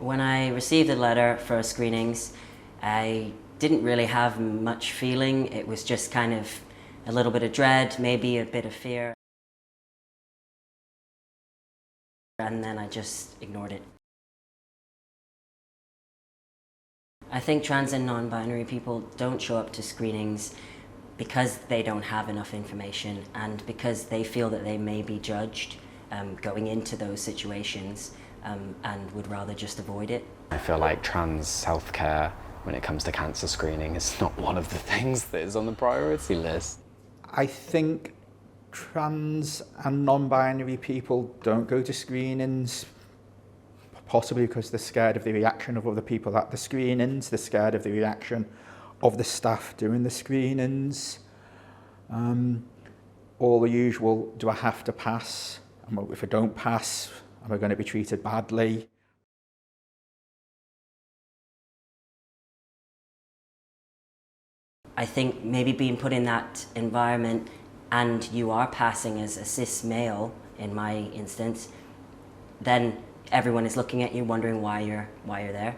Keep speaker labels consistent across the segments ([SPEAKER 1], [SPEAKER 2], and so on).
[SPEAKER 1] When I received the letter for screenings, I didn't really have much feeling. It was just kind of a little bit of dread, maybe a bit of fear. And then I just ignored it. I think trans and non-binary people don't show up to screenings because they don't have enough information and because they feel that they may be judged going into those situations and would rather just avoid it.
[SPEAKER 2] I feel like trans healthcare, when it comes to cancer screening, is not one of the things that is on the priority list.
[SPEAKER 3] I think trans and non-binary people don't go to screenings, possibly because they're scared of the reaction of other people at the screenings, they're scared of the reaction of the staff doing the screenings. All the usual, do I have to pass? If I don't pass, am I going to be treated badly?
[SPEAKER 1] I think maybe being put in that environment and you are passing as a cis male, in my instance, then everyone is looking at you wondering why you're there.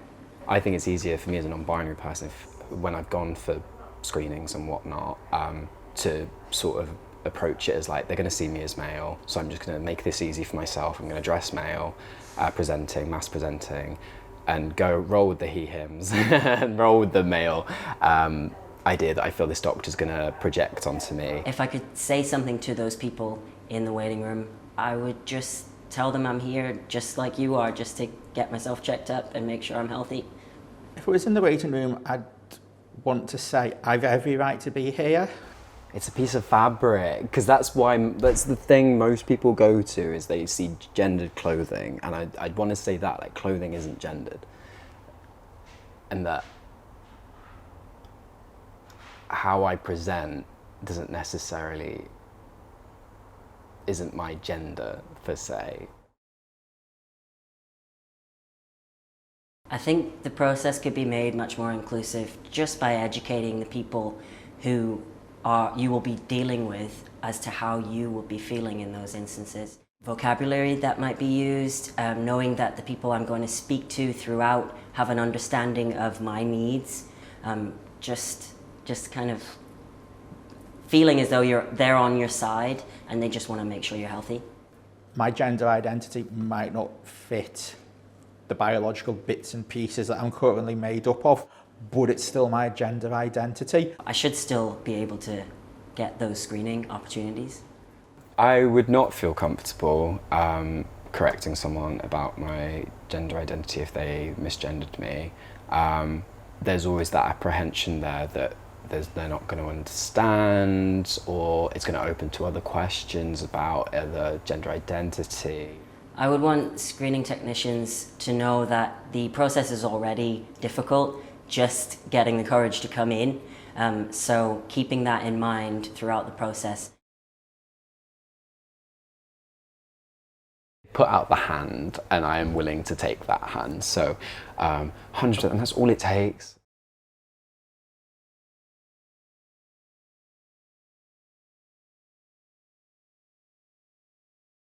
[SPEAKER 2] I think it's easier for me as a non-binary person when I've gone for screenings and whatnot to sort of approach it as like they're going to see me as male, so I'm just going to make this easy for myself. I'm going to dress male, mass presenting, and roll with the he/hims and roll with the male idea that I feel this doctor's going to project onto me.
[SPEAKER 1] If I could say something to those people in the waiting room, I would just tell them I'm here just like you are, just to get myself checked up and make sure I'm healthy.
[SPEAKER 3] If I was in the waiting room, I'd want to say, I've every right to be here.
[SPEAKER 2] It's a piece of fabric, because that's the thing most people go to, is they see gendered clothing, and I'd want to say that, like, clothing isn't gendered, and that how I present isn't my gender per se.
[SPEAKER 1] I think the process could be made much more inclusive just by educating the people who you will be dealing with as to how you will be feeling in those instances. Vocabulary that might be used, knowing that the people I'm going to speak to throughout have an understanding of my needs, just kind of feeling as though they're on your side and they just want to make sure you're healthy.
[SPEAKER 3] My gender identity might not fit the biological bits and pieces that I'm currently made up of, but it's still my gender identity.
[SPEAKER 1] I should still be able to get those screening opportunities.
[SPEAKER 2] I would not feel comfortable correcting someone about my gender identity if they misgendered me. There's always that apprehension there that they're not going to understand, or it's going to open to other questions about the gender identity.
[SPEAKER 1] I would want screening technicians to know that the process is already difficult, just getting the courage to come in, so keeping that in mind throughout the process.
[SPEAKER 2] Put out the hand, and I am willing to take that hand. So 100%, and that's all it takes.